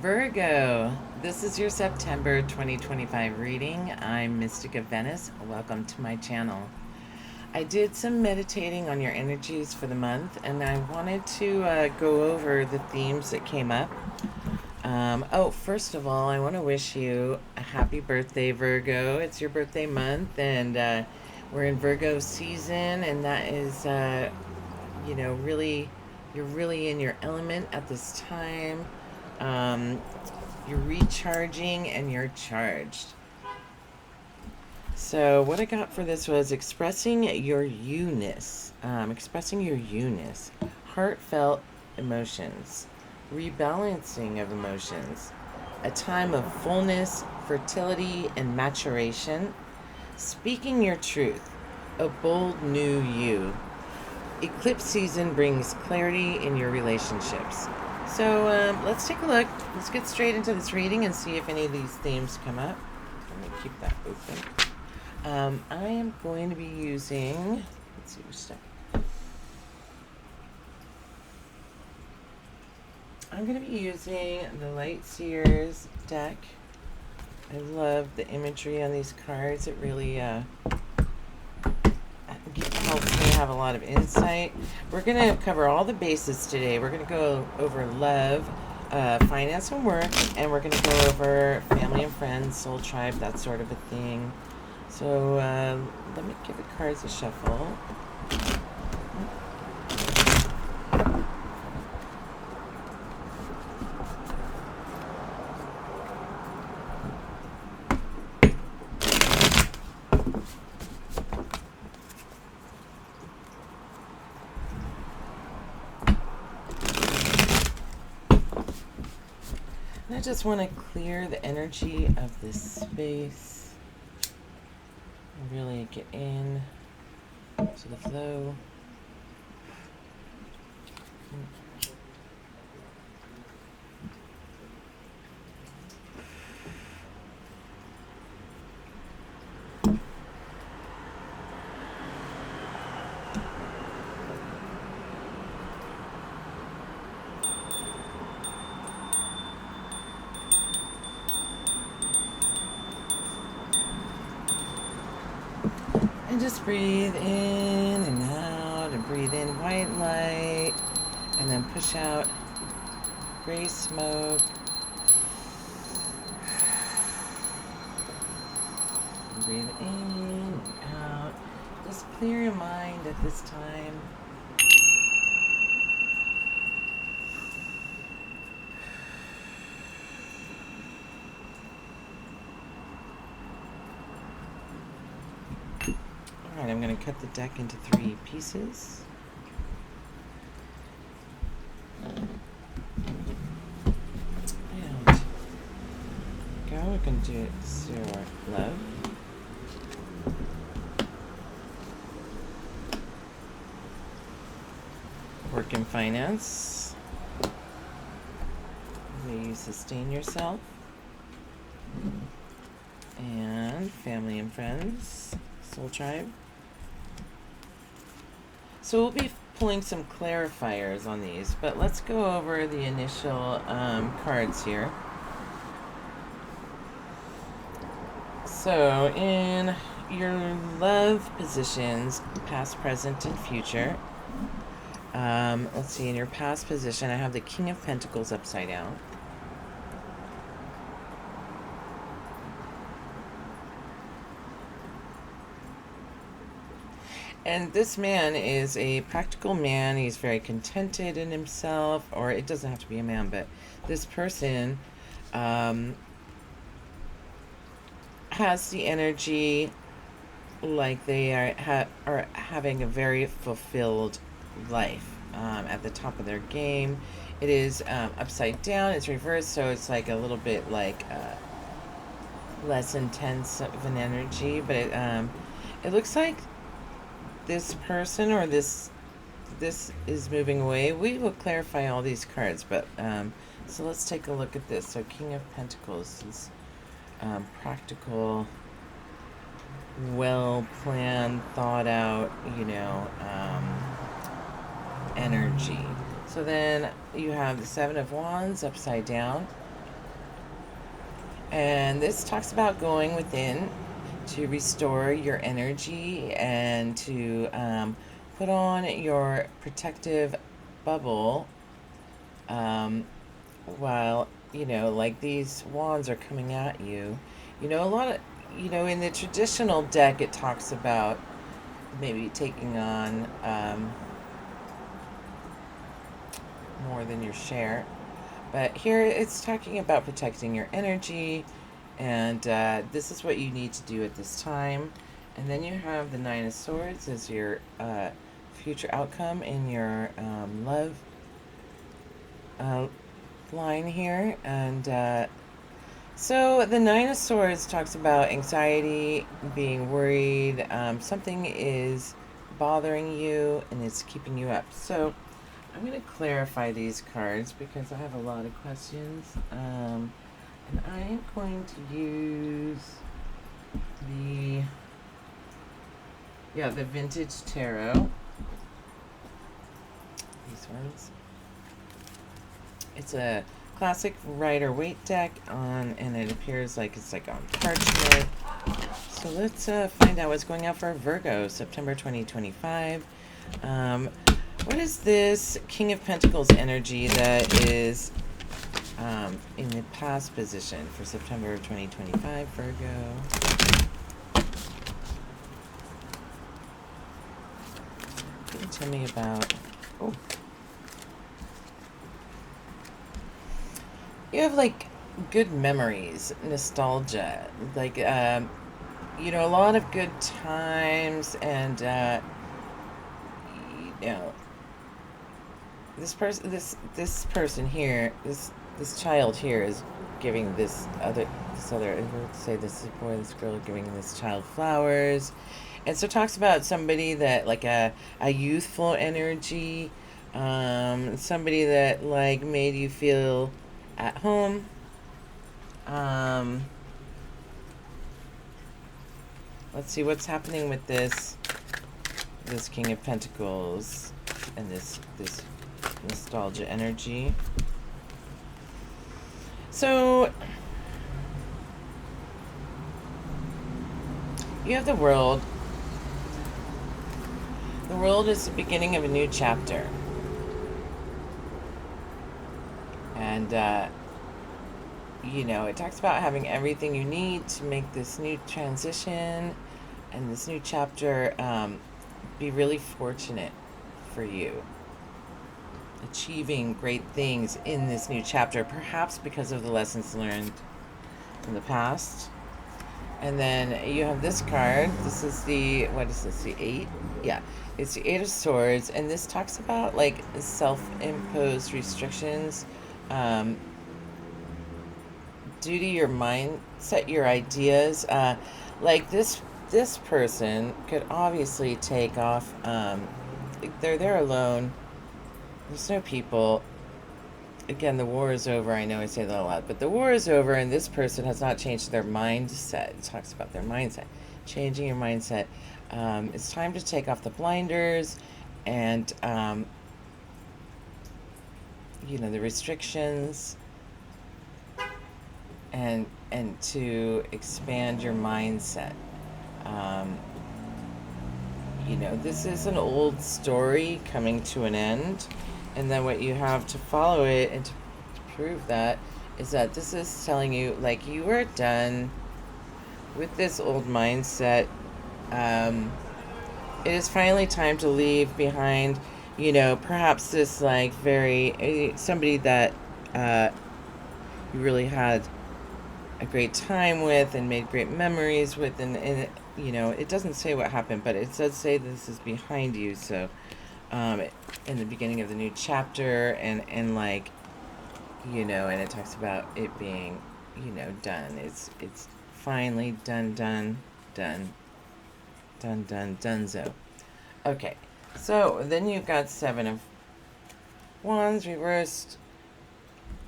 Virgo, this is your September 2025 reading. I'm Mystica Venice. Welcome to my channel. I did some meditating on your energies for the month, and I wanted to go over the themes that came up. First of all, I want to wish you a happy birthday, Virgo. It's your birthday month, and we're in Virgo season, and that is, really, you're really in your element at this time. Um, you're recharging and you're charged. So what I got for this was expressing your you-ness. Heartfelt emotions, rebalancing of emotions, a time of fullness, fertility, and maturation, speaking your truth, a bold new you. Eclipse season brings clarity in your relationships. So let's take a look. Let's get straight into this reading and see if any of these themes come up. Let me keep that open. I am going to be using, let's see which step. I'm going to be using the Light Seers deck. I love the imagery on these cards. It really helps me have a lot of insight. We're going to cover all the bases today. We're going to go over love, finance and work, and we're going to go over family and friends, soul tribe, that sort of a thing. So let me give the cards a shuffle. I just want to clear the energy of this space and really get in to the flow. And just breathe in and out, and breathe in white light, and then push out gray smoke. And breathe in and out. Just clear your mind at this time. Alright, I'm going to cut the deck into 3 pieces. And go, we're going to do zero love. Work and finance. May you sustain yourself. And family and friends, soul tribe. So we'll be pulling some clarifiers on these, but let's go over the initial cards here. So in your love positions, past, present, and future, let's see, in your past position, I have the King of Pentacles upside down. And this man is a practical man. He's very contented in himself, or it doesn't have to be a man, but this person has the energy like they are having a very fulfilled life at the top of their game. It is upside down. It's reversed, so it's like a little bit like less intense of an energy, but it looks like this person or this is moving away. We will clarify all these cards, but so let's take a look at this. So King of Pentacles is practical, well planned, thought out, energy. So then you have the Seven of Wands upside down. And this talks about going within to restore your energy and to put on your protective bubble, um, while, like these wands are coming at you. A lot of, in the traditional deck, it talks about maybe taking on more than your share. But here it's talking about protecting your energy, and this is what you need to do at this time. And then you have the Nine of Swords as your future outcome in your love uh, line here. And so the Nine of Swords talks about anxiety, being worried. Something is bothering you and it's keeping you up. So I'm going to clarify these cards because I have a lot of questions. And I am going to use the, the Vintage Tarot. These ones. It's a classic Rider-Waite deck and it appears like it's like on parchment. So let's find out what's going on for Virgo, September 2025. What is this King of Pentacles energy that is in the past position for September 2025, Virgo? Can you tell me about... Oh. You have, like, good memories, nostalgia, like, a lot of good times, and, this person here, this child here is giving this other, let's say this boy, this girl giving this child flowers. And so it talks about somebody that, like, a youthful energy, somebody that, like, made you feel at home. Let's see what's happening with this King of Pentacles and this nostalgia energy. So you have the World. The World is the beginning of a new chapter. And it talks about having everything you need to make this new transition and this new chapter be really fortunate for you. Achieving great things in this new chapter, perhaps because of the lessons learned from the past. And then you have this card. This is what is this, the 8? Yeah, it's the 8 of Swords. And this talks about, like, self-imposed restrictions, due to your mindset, your ideas. Like this person could obviously take off. They're there alone. There's no people. Again, the war is over. I know I say that a lot, but the war is over, and this person has not changed their mindset. It talks about their mindset, changing your mindset. It's time to take off the blinders, and the restrictions, and to expand your mindset. This is an old story coming to an end, and then what you have to follow it and to prove that is that this is telling you, like, you are done with this old mindset. It is finally time to leave behind, perhaps this, like, somebody that you really had a great time with and made great memories with, and it doesn't say what happened, but it does say this is behind you. So in the beginning of the new chapter, and like, and it talks about it being, done. It's finally done. So okay, so then you've got 7 of Wands reversed.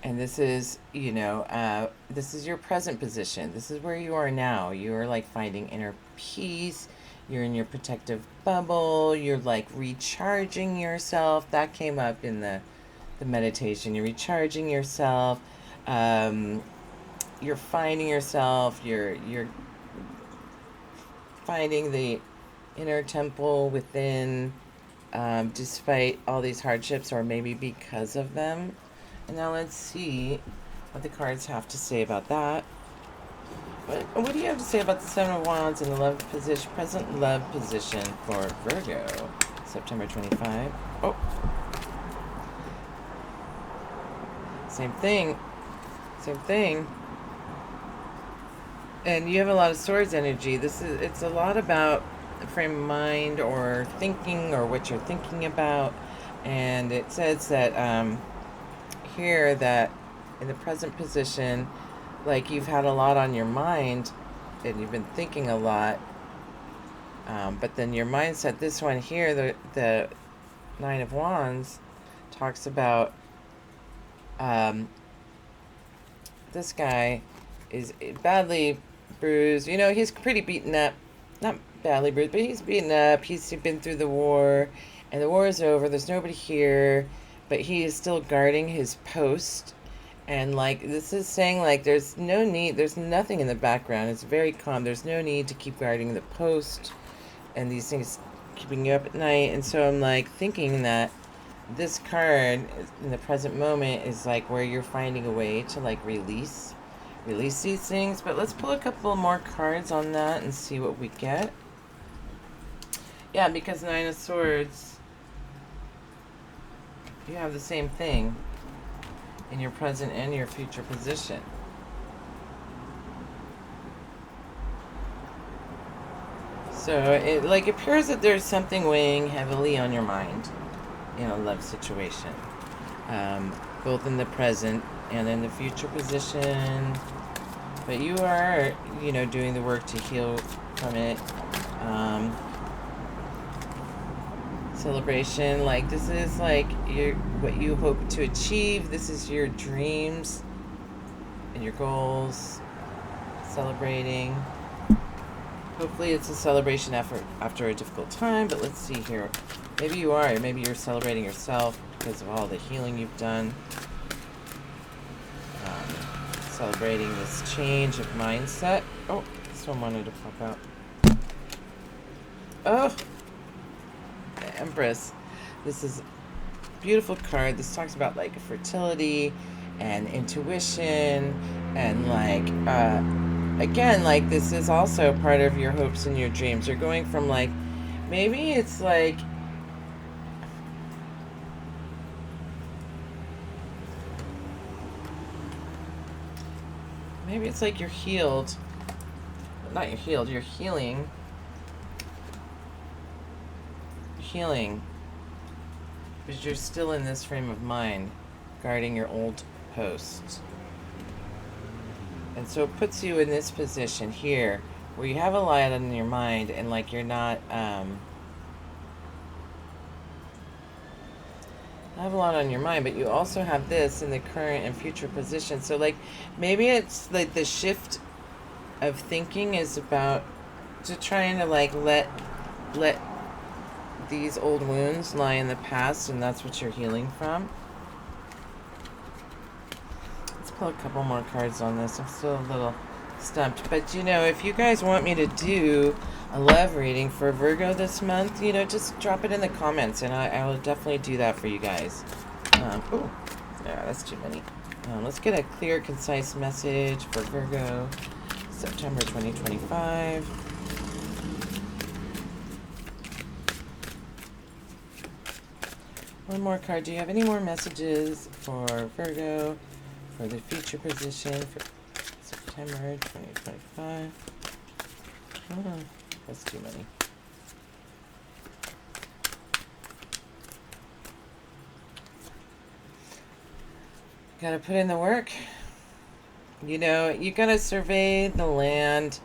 And this is, this is your present position. This is where you are now. You're, like, finding inner peace. You're in your protective bubble. You're, like, recharging yourself. That came up in the meditation. You're recharging yourself. you're finding yourself, you're finding the inner temple within, despite all these hardships, or maybe because of them. And now let's see what the cards have to say about that. What do you have to say about the Seven of Wands and the love position, present love position for Virgo, September 25? Oh, same thing, same thing. And you have a lot of swords energy. It's a lot about frame of mind or thinking or what you're thinking about. And it says that here that in the present position, like you've had a lot on your mind and you've been thinking a lot. But then your mindset, this one here, the Nine of Wands, talks about this guy is badly bruised. You know, he's pretty beaten up. Not badly bruised, but he's beaten up. He's been through the war, and the war is over. There's nobody here, but he is still guarding his post. And, like, this is saying, like, there's no need, there's nothing in the background. It's very calm. There's no need to keep guarding the post and these things keeping you up at night. And so I'm, like, thinking that this card in the present moment is, like, where you're finding a way to, like, release these things. But let's pull a couple more cards on that and see what we get. Yeah, because Nine of Swords, you have the same thing in your present and your future position. So it like appears that there's something weighing heavily on your mind in a love situation, both in the present and in the future position. But you are, you know, doing the work to heal from it. Celebration, like this is like what you hope to achieve. This is your dreams and your goals. Celebrating. Hopefully it's a celebration after a difficult time, but let's see here. Maybe you are, or maybe you're celebrating yourself because of all the healing you've done. Celebrating this change of mindset. Oh, this one wanted to pop out. Oh, the Empress. This is a beautiful card. This talks about like fertility and intuition and like again, like this is also part of your hopes and your dreams. You're going from like, maybe it's like, maybe it's like you're healed. Not you're healed, you're healing. Healing. Because you're still in this frame of mind, guarding your old posts. And so it puts you in this position here, where you have a lot on your mind, and like you're not, have a lot on your mind, but you also have this in the current and future position. So like, maybe it's like the shift of thinking is about to trying to like let these old wounds lie in the past, and that's what you're healing from. Let's pull a couple more cards on this. I'm still a little stumped, but you know, if you guys want me to do a love reading for Virgo this month, you know, just drop it in the comments, and I will definitely do that for you guys. Oh, yeah, that's too many. Let's get a clear, concise message for Virgo, September 2025. One more card. Do you have any more messages for Virgo for the future position for September 2025? Oh, that's too many. Gotta put in the work. You know, you gotta survey the land.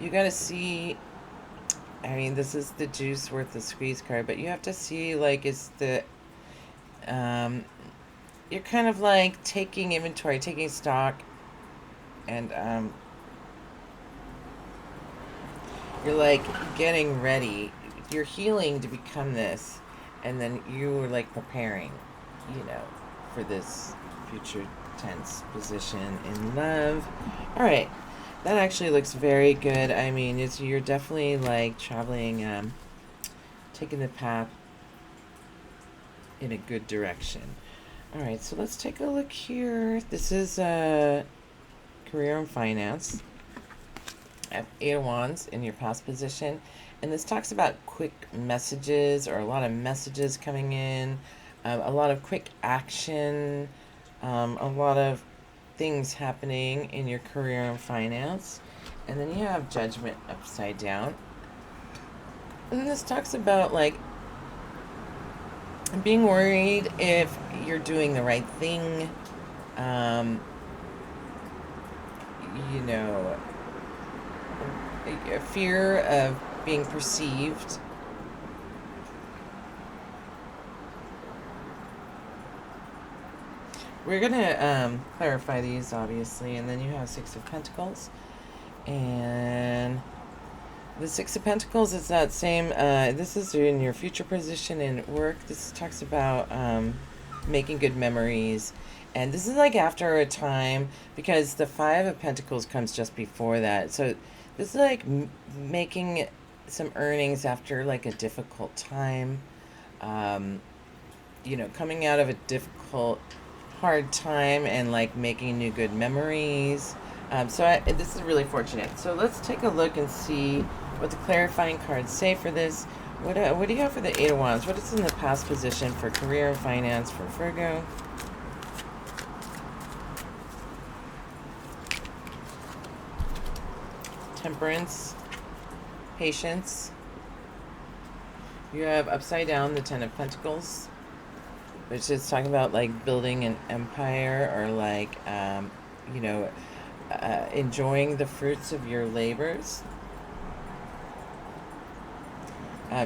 You gotta see. I mean, this is the juice worth the squeeze card, but you have to see, like, is the you're kind of like taking inventory, taking stock, and you're like getting ready. You're healing to become this, and then you were like preparing, you know, for this future tense position in love. All right. That actually looks very good. I mean, you're definitely like traveling, taking the path in a good direction. All right, so let's take a look here. This is career and finance. I have 8 of Wands in your past position, and this talks about quick messages or a lot of messages coming in, a lot of quick action, a lot of things happening in your career and finance. And then you have Judgment upside down. And this talks about like being worried if you're doing the right thing. Um, you know, a fear of being perceived. We're going to clarify these, obviously. And then you have 6 of Pentacles. And the 6 of Pentacles is that same, this is in your future position in work. This talks about making good memories. And this is like after a time, because the 5 of Pentacles comes just before that. So this is like making some earnings after like a difficult time. You know, coming out of a difficult, hard time and like making new good memories. This is really fortunate. So let's take a look and see what the clarifying cards say for this. What do you have for the 8 of Wands? What is in the past position for career and finance for Virgo? Temperance, patience. You have upside down the 10 of Pentacles, which is talking about like building an empire or like, you know, enjoying the fruits of your labors.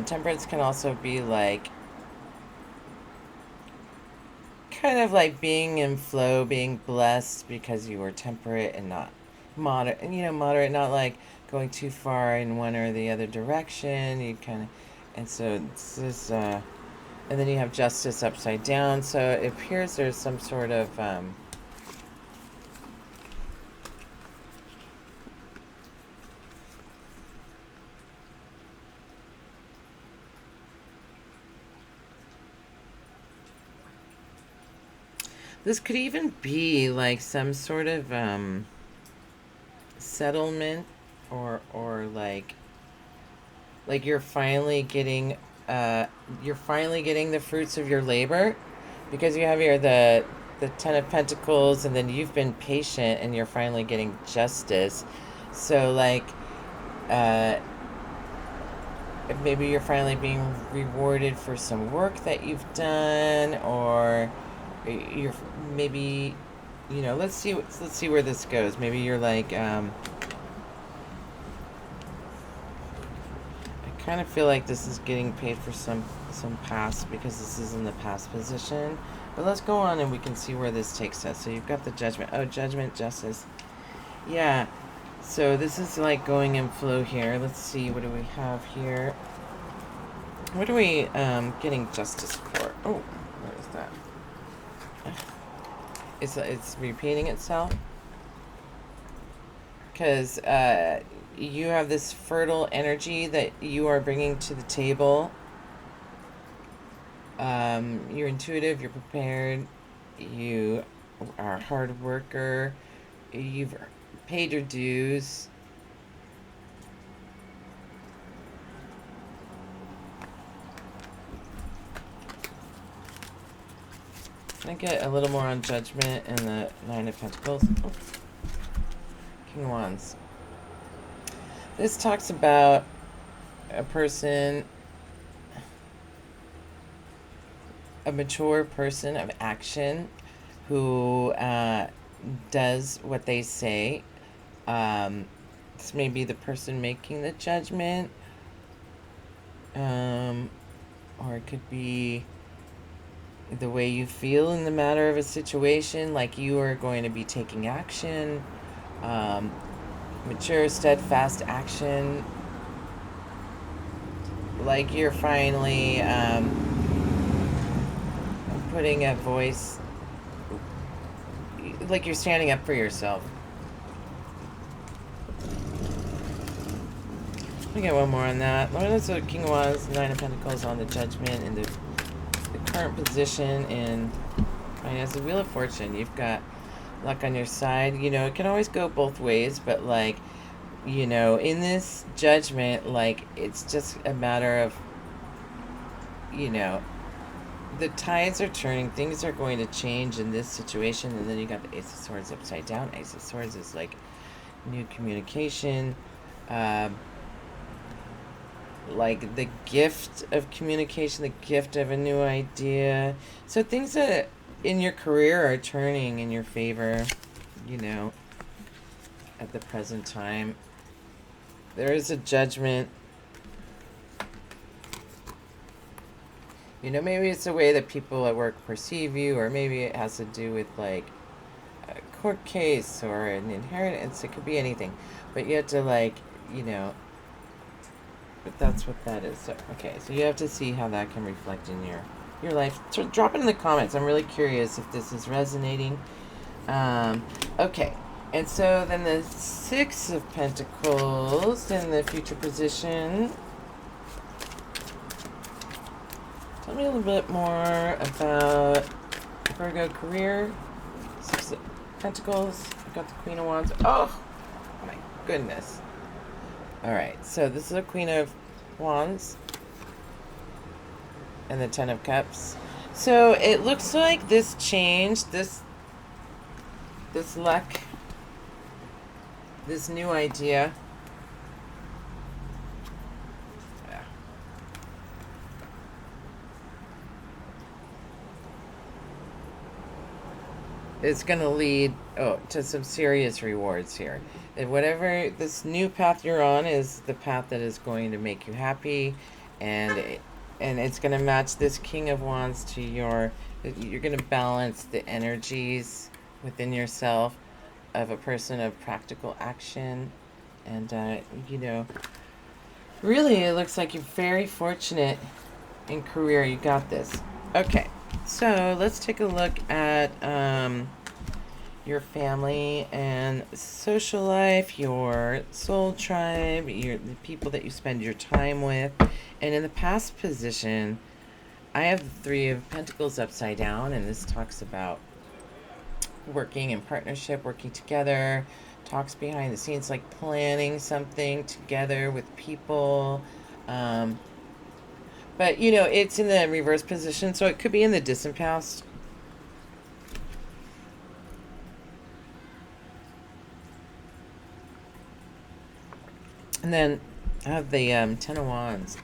Temperance can also be like kind of like being in flow, being blessed because you were temperate and not moderate, moderate, not like going too far in one or the other direction. You kind of, and so this is, and then you have Justice upside down. So it appears there's some sort of, this could even be like some sort of settlement, or like you're finally getting the fruits of your labor, because you have here the 10 of Pentacles, and then you've been patient and you're finally getting justice. So like maybe you're finally being rewarded for some work that you've done, or you're maybe, let's see where this goes. Maybe you're like, I kind of feel like this is getting paid for some past, because this is in the past position. But let's go on and we can see where this takes us. So you've got the Judgment. Oh, Judgment, Justice. Yeah. So this is like going in flow here. Let's see, what do we have here? What are we getting justice for? Oh, what is that? It's repeating itself, because you have this fertile energy that you are bringing to the table. You're intuitive, you're prepared, you are a hard worker, you've paid your dues. Can I get a little more on Judgment and the 9 of Pentacles? Oh. King of Wands. This talks about a person, a mature person of action, who does what they say. This may be the person making the judgment, or it could be the way you feel in the matter of a situation, like you are going to be taking action, mature, steadfast action, like you're finally putting a voice, like you're standing up for yourself. We get one more on that. Lord of the King of Wands, Nine of Pentacles on the Judgment, and the current position in finance, the Wheel of Fortune. You've got luck on your side. You know, it can always go both ways, but like, you know, in this Judgment, like, it's just a matter of, you know, the tides are turning, things are going to change in this situation. And then you got the Ace of Swords upside down. Ace of Swords is like new communication, like the gift of communication, the gift of a new idea. So things that in your career are turning in your favor, you know, at the present time. There is a judgment. You know, maybe it's the way that people at work perceive you, or maybe it has to do with like a court case or an inheritance. It could be anything. But you have to, like, you know, but that's what that is. So, okay, so you have to see how that can reflect in your life. So drop it in the comments. I'm really curious if this is resonating. Okay, and so then the Six of Pentacles in the future position. Tell me a little bit more about Virgo career. Six of Pentacles. I've got the Queen of Wands. Oh, my goodness. All right, so this is the Queen of Wands and the Ten of Cups. So it looks like this change, this luck, this new idea. It's going to lead to some serious rewards here. And whatever this new path you're on is the path that is going to make you happy, and it's going to match this King of Wands to you're going to balance the energies within yourself of a person of practical action. And you know, really it looks like you're very fortunate in career. You got this. Okay, so let's take a look at your family and social life, your soul tribe, the people that you spend your time with. And in the past position, I have the Three of Pentacles upside down, and this talks about working in partnership, working together, talks behind the scenes, like planning something together with people. But, you know, it's in the reverse position, so it could be in the distant past. And then I have the Ten of Wands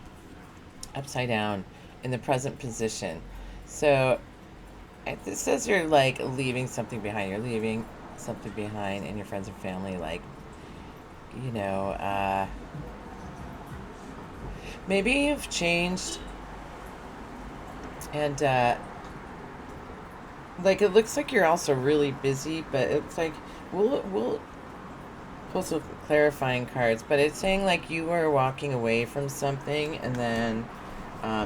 upside down in the present position. So it says you're, like, leaving something behind. You're leaving something behind in your friends and family, like, you know, maybe you've changed, and like, it looks like you're also really busy, but it's like we'll pull some clarifying cards, but it's saying like you are walking away from something, and then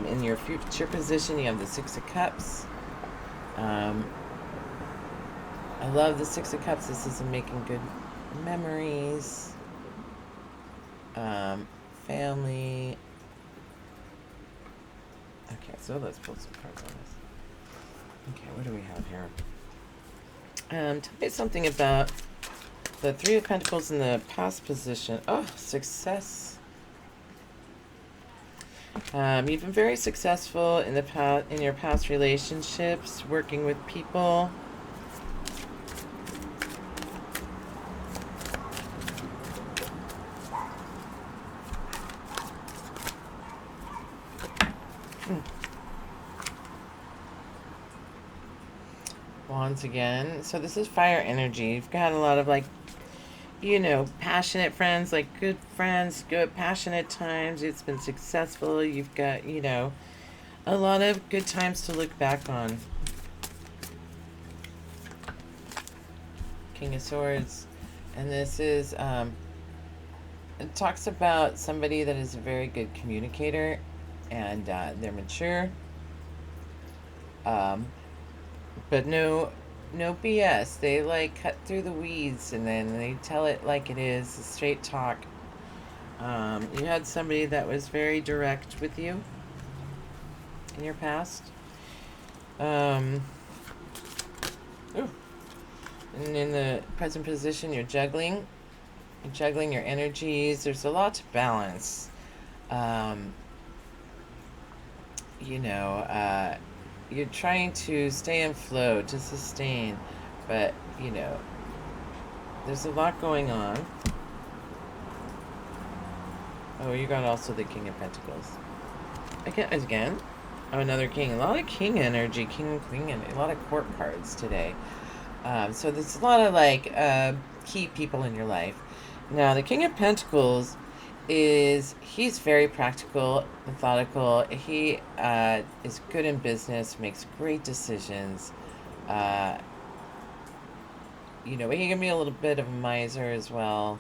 in your future position you have the Six of Cups. I love the Six of Cups. This is making good memories, family. Okay, so let's pull some cards on this. Okay, what do we have here? Tell me something about the Three of Pentacles in the past position. Oh, success. You've been very successful in the past, in your past relationships, working with people. Wands again. So this is fire energy. You've got a lot of, like, you know, passionate friends, like good friends, good passionate times. It's been successful. You've got, you know, a lot of good times to look back on. King of Swords. And this is, it talks about somebody that is a very good communicator, and they're mature. But no no BS. They like cut through the weeds and then they tell it like it is, straight talk. You had somebody that was very direct with you in your past. Um, ooh. And in the present position, you're juggling. You're juggling your energies. There's a lot to balance. Um, you know, you're trying to stay in flow, to sustain, but, there's a lot going on. Oh, you got also the King of Pentacles. Again. Oh, another king. A lot of king energy, king and queen energy. A lot of court cards today. So there's a lot of key people in your life. Now, the King of Pentacles he's very practical, methodical. He is good in business, makes great decisions. He can be a little bit of a miser as well.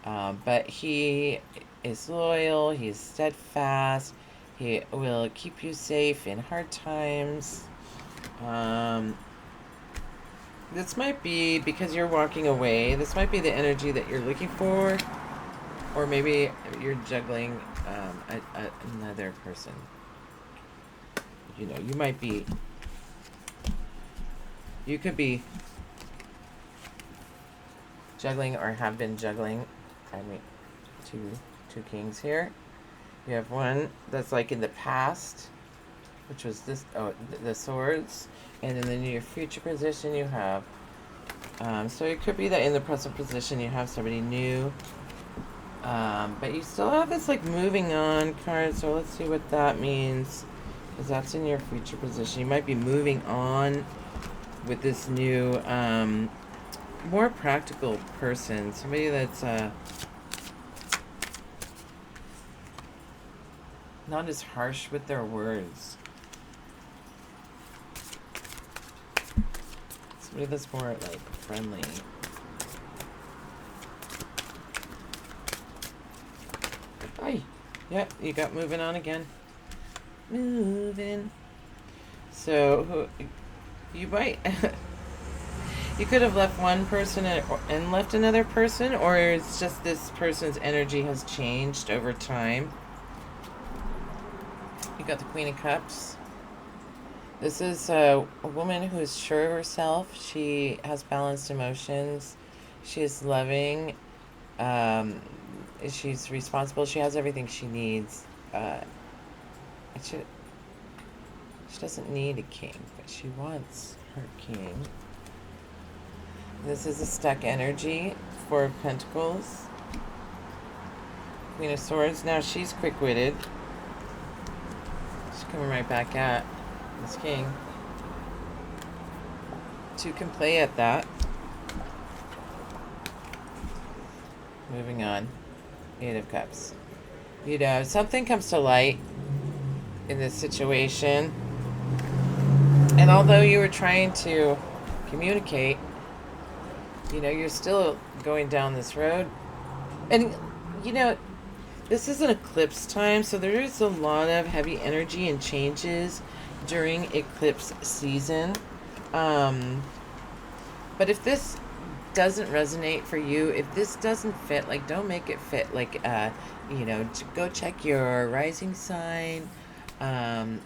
But he is loyal, he's steadfast, he will keep you safe in hard times. This might be because you're walking away. This might be the energy that you're looking for. Or maybe you're juggling another person. You could be juggling or have been juggling. Two kings here. You have one that's like in the past, which was the swords, and then in your future position you have. So it could be that in the present position you have somebody new, but you still have this moving on card. So let's see what that means, because that's in your future position. You might be moving on with this new, more practical person, somebody that's not as harsh with their words. Somebody that's more friendly. Hi. Yep, you got moving on again. Moving. So you might you could have left one person and left another person, or it's just this person's energy has changed over time. You got the Queen of Cups. This is a woman who is sure of herself. She has balanced emotions. She is loving. She's responsible. She has everything she needs. She doesn't need a king, but she wants her king. This is a stuck energy. Four of Pentacles. Queen of Swords. Now she's quick-witted. She's coming right back at this king. Two can play at that. Moving on. Eight of Cups. Something comes to light in this situation. And although you were trying to communicate, you're still going down this road. And, this is an eclipse time, so there is a lot of heavy energy and changes during eclipse season. But if this doesn't resonate for you, if this doesn't fit, don't make it fit. Go check your rising sign, or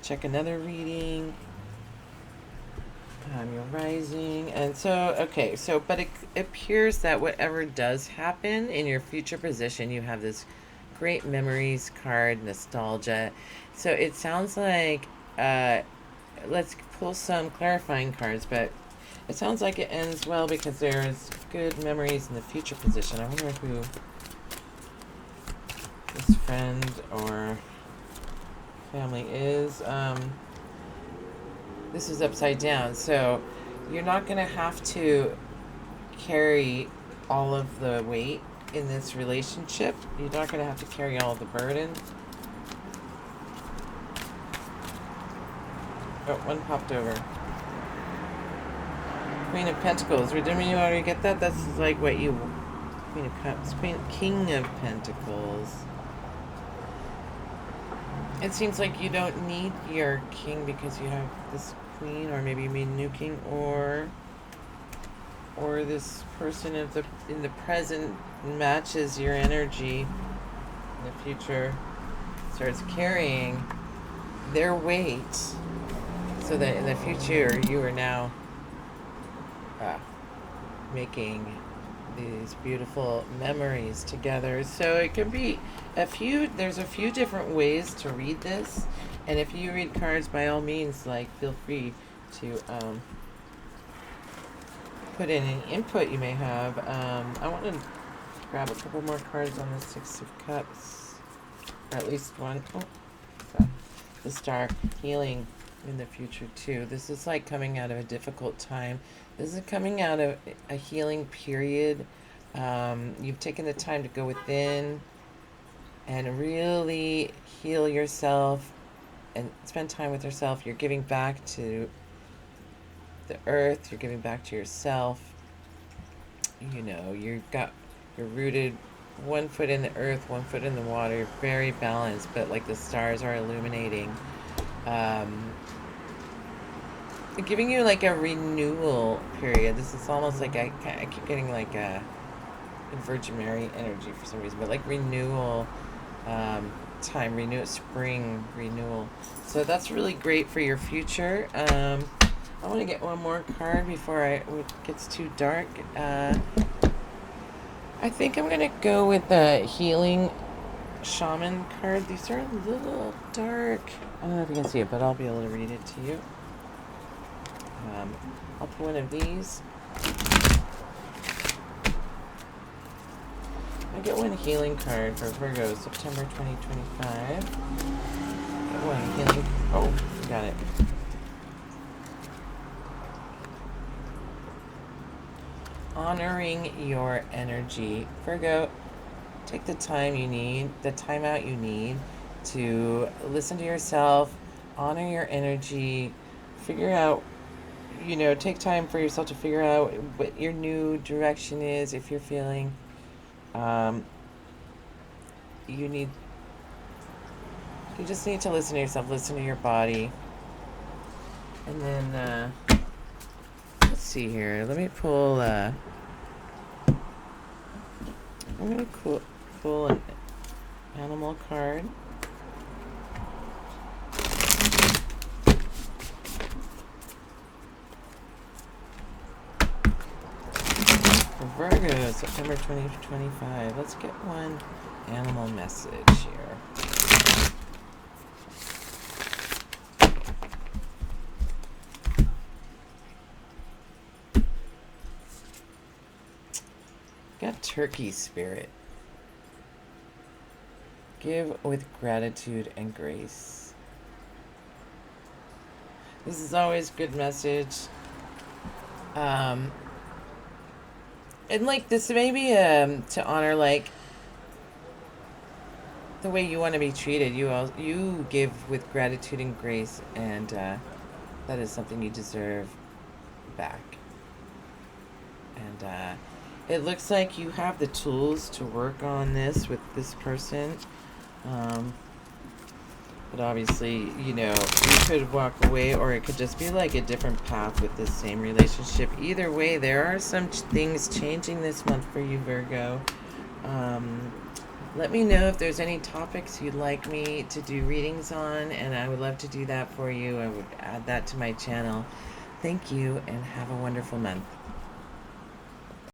check another reading. Your rising. And but it appears that whatever does happen in your future position, you have this great memories card, nostalgia. So it sounds like, let's pull some clarifying cards, but it sounds like it ends well because there's good memories in the future position. I wonder who this friend or family is. This is upside down, so you're not going to have to carry all of the weight in this relationship. You're not going to have to carry all the burden. Oh, one popped over. Queen of Pentacles. Didn't you already get that? That's what you... Queen of Cups. King of Pentacles. It seems like you don't need your king because you have this queen, or maybe you mean new king, or this person of the in the present matches your energy. In the future, starts carrying their weight, so that in the future you are now uh, making these beautiful memories together. So it can be there's a few different ways to read this. And if you read cards, by all means, like, feel free to put in any input you may have. I want to grab a couple more cards on the Six of Cups, or at least one. Oh, the Star, healing in the future too. This is like coming out of a difficult time. This is coming out of a healing period. You've taken the time to go within and really heal yourself and spend time with yourself. You're giving back to the earth. You're giving back to yourself. You know, you're rooted, one foot in the earth, one foot in the water. Very balanced, but like the stars are illuminating. Um, Giving you like a renewal period. This is almost like I keep getting like a Virgin Mary energy for some reason, but like renewal time, renew spring renewal. So that's really great for your future. I want to get one more card before it gets too dark. I think I'm gonna go with the healing shaman card. These are a little dark. I don't know if you can see it, but I'll be able to read it to you. I'll put one of these. I get one healing card for Virgo September 2025. Get one healing. Oh, got it. Honoring your energy. Virgo, take the time you need, the time out you need to listen to yourself, honor your energy, figure out, take time for yourself to figure out what your new direction is. If you're feeling you need, you just need to listen to yourself, listen to your body. And then let's see here, let me pull I'm gonna pull an animal card. For Virgo, September 2025. Let's get one animal message here. Got turkey spirit. Give with gratitude and grace. This is always a good message. And like this maybe to honor like the way you want to be treated. You give with gratitude and grace, and that is something you deserve back. And it looks like you have the tools to work on this with this person. But obviously, you could walk away, or it could just be like a different path with this same relationship. Either way, there are some things changing this month for you, Virgo. Let me know if there's any topics you'd like me to do readings on, and I would love to do that for you. I would add that to my channel. Thank you, and have a wonderful month.